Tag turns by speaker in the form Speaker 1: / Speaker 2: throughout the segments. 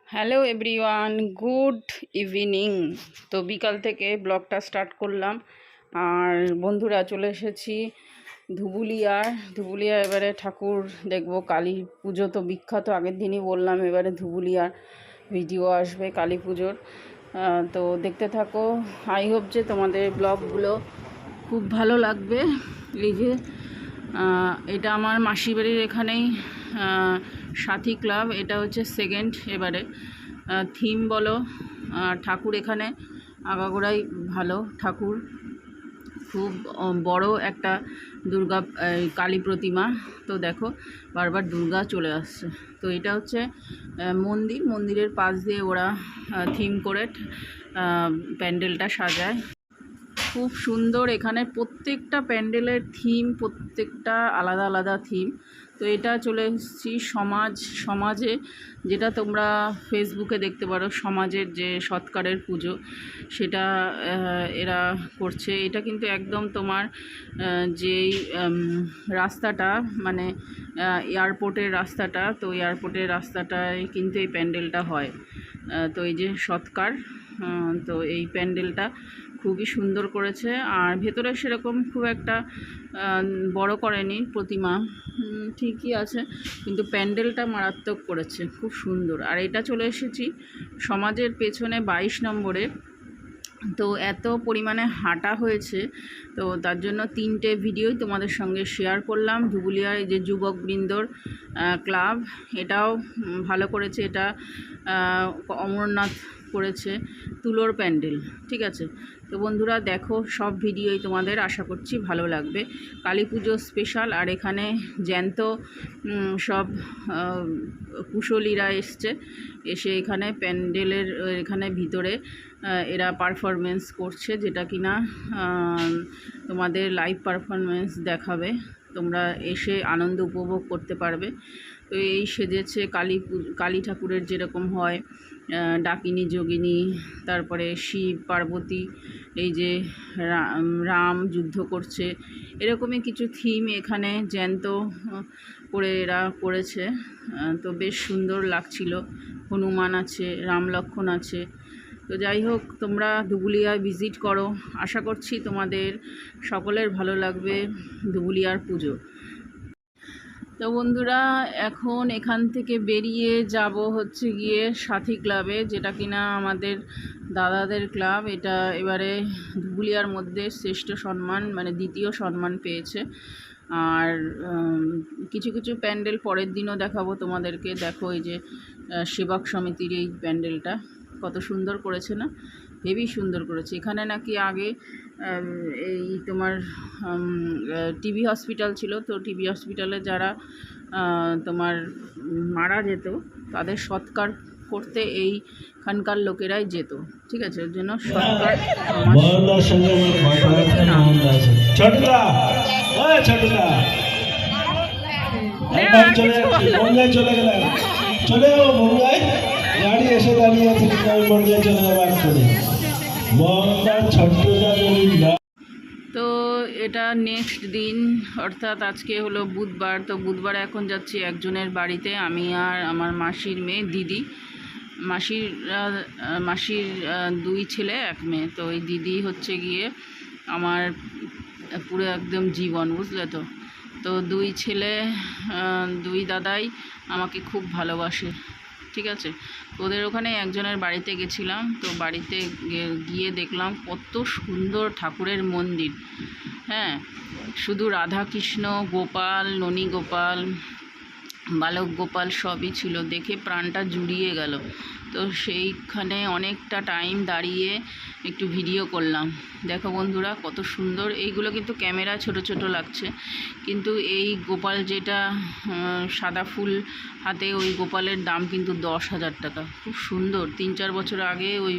Speaker 1: Hello everyone, good evening. তো বিকাল থেকে ব্লগটা স্টার্ট করলাম। আর বন্ধুরা চলে এসেছি ধুবুলিয়া। এবারে ঠাকুর দেখব। কালী পুজো তো বিখ্যাত, আগের দিনই বললাম। এবারে ধুবুলিয়ার ভিডিও আসবে কালী পুজোর। তো দেখতে থাকো। আই হোপ যে তোমাদের ব্লগগুলো খুব ভালো লাগবে। এই যে এটা আমার মাসি বাড়ির এখানেই সাথী ক্লাব। এটা হচ্ছে সেকেন্ড এবারে থিম বলো। ঠাকুর এখানে আগাগোড়াই ভালো ঠাকুর, খুব বড় একটা দুর্গা কালী প্রতিমা। তো দেখো বারবার দুর্গা চলে আসছে। তো এটা হচ্ছে মন্দিরের পাশ দিয়ে ওরা থিম করে প্যান্ডেলটা সাজায়। খুব সুন্দর। এখানে প্রত্যেকটা প্যান্ডেলের থিম, প্রত্যেকটা আলাদা আলাদা থিম। তো এটা চলে এসেছি সমাজে, যেটা তোমরা ফেসবুকে দেখতে পারো, সমাজের যে সৎকারের পুজো, সেটা এরা করছে। এটা কিন্তু একদম তোমার যেই রাস্তাটা, মানে এয়ারপোর্টের রাস্তাটা, তো এয়ারপোর্টের রাস্তাটায় কিন্তু এই প্যান্ডেলটা হয়। তো এই যে সৎকার, তো এই প্যান্ডেলটা খুবই সুন্দর করেছে। আর ভেতরে সেরকম খুব একটা বড় করেনি প্রতিমা, ঠিকই আছে, কিন্তু প্যান্ডেলটা মারাত্মক করেছে, খুব সুন্দর। আর এটা চলে এসেছি সমাজের পেছনে 22 নম্বরে। তো এত পরিমাণে হাঁটা হয়েছে, তো তার জন্য 3টে ভিডিওই তোমাদের সঙ্গে শেয়ার করলাম। ধুবুলিয়ার এই যে যুবকবৃন্দর ক্লাব, এটাও ভালো করেছে। এটা অমরনাথ করেছে তুলোর প্যান্ডেল, ঠিক আছে। তো বন্ধুরা দেখো, সব ভিডিওই তোমাদের আশা করছি ভালো লাগবে। কালী পুজো স্পেশাল। আর এখানে জ্যান্ত সব কুশলীরা এসে এখানে প্যান্ডেলের এখানে ভিতরে এরা পারফরমেন্স করছে, যেটা কিনা তোমাদের লাইভ পারফরমেন্স দেখাবে, তোমরা এসে আনন্দ উপভোগ করতে পারবে। তো এই সেজেছে কালী ঠাকুরের যেরকম হয়, ডাকিনী যোগিনী, তারপরে শিব পার্বতী, এই যে রাম যুদ্ধ করছে, এরকমই কিছু থিম এখানে জ্যান্ত করে এরা করেছে। তো বেশ সুন্দর লাগছিল। হনুমান আছে, রাম লক্ষ্মণ আছে। তো যাই হোক, তোমরা ধুবুলিয়ায় ভিজিট করো। আশা করছি তোমাদের সকলের ভালো লাগবে ধুবুলিয়ার পুজো। তো বন্ধুরা এখন এখান থেকে বেরিয়ে যাব হচ্ছে গিয়ে সাথী ক্লাবে, যেটা কিনা আমাদের দাদাদের ক্লাব। এটা এবারে ধুবুলিয়ার মধ্যে শ্রেষ্ঠ সম্মান, মানে দ্বিতীয় সম্মান পেয়েছে। আর কিছু কিছু প্যান্ডেল পরের দিনও দেখাবো তোমাদেরকে। দেখো এই যে সেবক সমিতির এই প্যান্ডেলটা কত সুন্দর করেছে না, হেভি সুন্দর করেছে। এখানে নাকি আগে এই তোমার টিবি হসপিটাল ছিল, তো টিবি হসপিটালে যারা তোমার মারা যেত, তাদের সৎকার করতে এইখানকার লোকেরাই যেত, ঠিক আছে। ওর জন্য সৎকার
Speaker 2: গাড়ি এসে দাঁড়িয়ে আছে, চলে যাবার করে।
Speaker 1: তো এটা নেক্সট দিন, অর্থাৎ আজকে হলো বুধবার। তো বুধবার এখন যাচ্ছি একজনের বাড়িতে, আমি আর আমার মাসির মেয়ে দিদি। মাসির 2 ছেলে 1 মেয়ে। তো এই দিদি হচ্ছে গিয়ে আমার পুরো একদম জীবন, বুঝলে তো। তো 2 ছেলে 2 দাদাই আমাকে খুব ভালোবাসে, ঠিক আছে। ওদের ওখানে একজনের বাড়িতে গেছিলাম। তো বাড়িতে গিয়ে দেখলাম কত সুন্দর ঠাকুরের মন্দির। হ্যাঁ, শুধু রাধাকৃষ্ণ, গোপাল, ননী গোপাল, বালক গোপাল সবই ছিল, দেখে প্রাণটা জুড়িয়ে গেল। তো সেইখানে অনেকটা টাইম দাঁড়িয়ে একটু ভিডিও করলাম। দেখো বন্ধুরা কত সুন্দর। এইগুলো কিন্তু ক্যামেরা ছোট ছোট লাগছে, কিন্তু এই গোপাল যেটা সাদা ফুল হাতে, ওই গোপালের দাম কিন্তু 10,000 টাকা। খুব সুন্দর। 3-4 বছর আগে ওই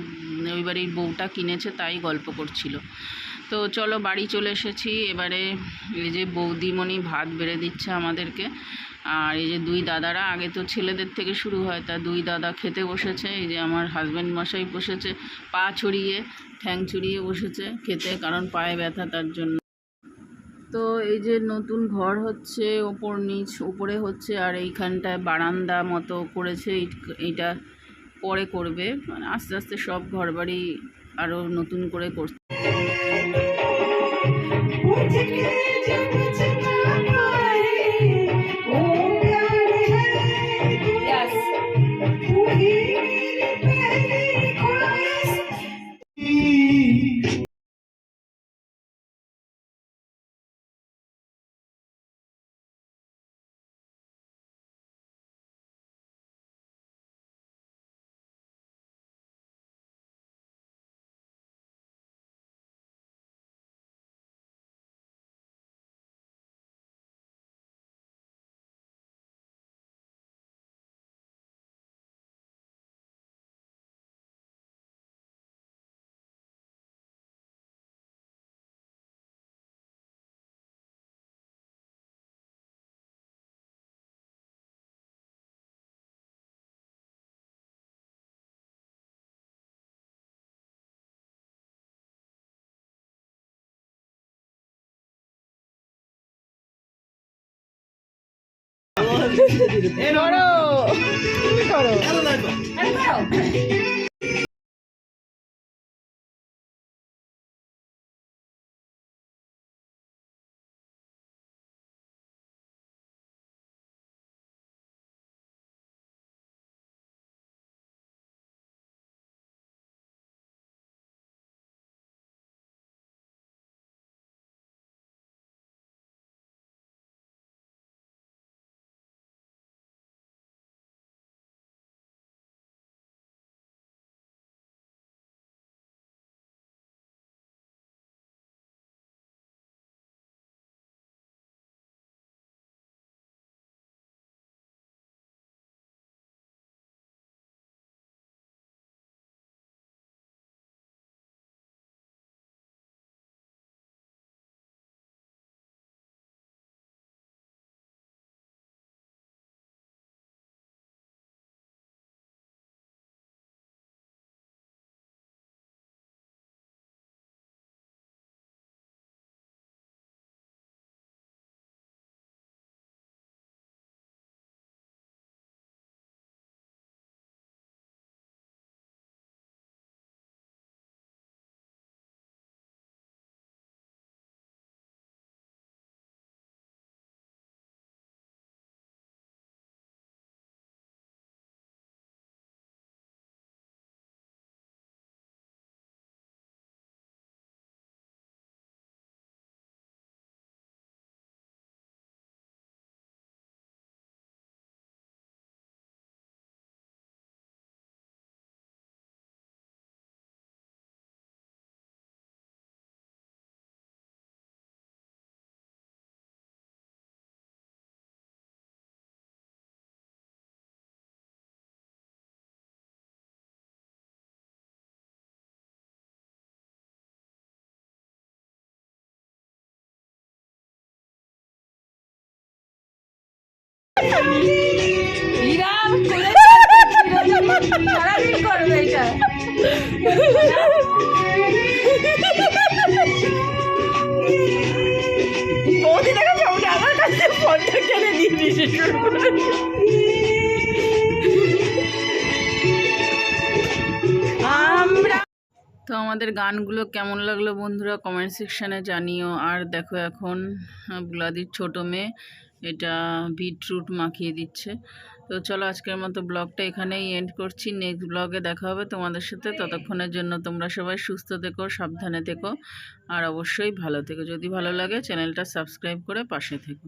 Speaker 1: বাড়ির বউটা কিনেছে, তাই গল্প করছিল। তো চলো বাড়ি চলে এসেছি। এবারে এই যে বৌদিমণি ভাত বেড়ে দিচ্ছে আমাদেরকে। আর এই যে 2 দাদারা, আগে তো ছেলেদের থেকে শুরু হয়, তা 2 দাদা খেতে বসেছে। এই যে আমার হাজব্যান্ড মশাই বসেছে, পা ছড়িয়ে ঠ্যাং ছড়িয়ে বসেছে খেতে, কারণ পায়ে ব্যথা, তার জন্য। তো এই যে নতুন ঘর হচ্ছে, ওপর নিচ উপরে হচ্ছে, আর এইখানটায় বারান্দা মতো করেছে। এইটা পরে করবে, মানে আস্তে আস্তে সব ঘরবাড়ি আরও নতুন করে করছে। সারাদিন করবে এটা। বৌদি দেখেছে ওটা আমার কাছে ফোনটা কেড়ে নিয়ে দিয়েছে শুরু করে। তো আমাদের গানগুলো কেমন লাগলো বন্ধুরা কমেন্ট সেকশানে জানিও। আর দেখো এখন বুলাদির ছোটো মেয়ে এটা বিটরুট মাখিয়ে দিচ্ছে। তো চলো আজকের মতো ব্লগটা এখানেই এন্ড করছি। নেক্সট ব্লগে দেখা হবে তোমাদের সাথে। ততক্ষণের জন্য তোমরা সবাই সুস্থ থেকো, সাবধানে থেকো আর অবশ্যই ভালো থেকো। যদি ভালো লাগে চ্যানেলটা সাবস্ক্রাইব করে পাশে থেকো।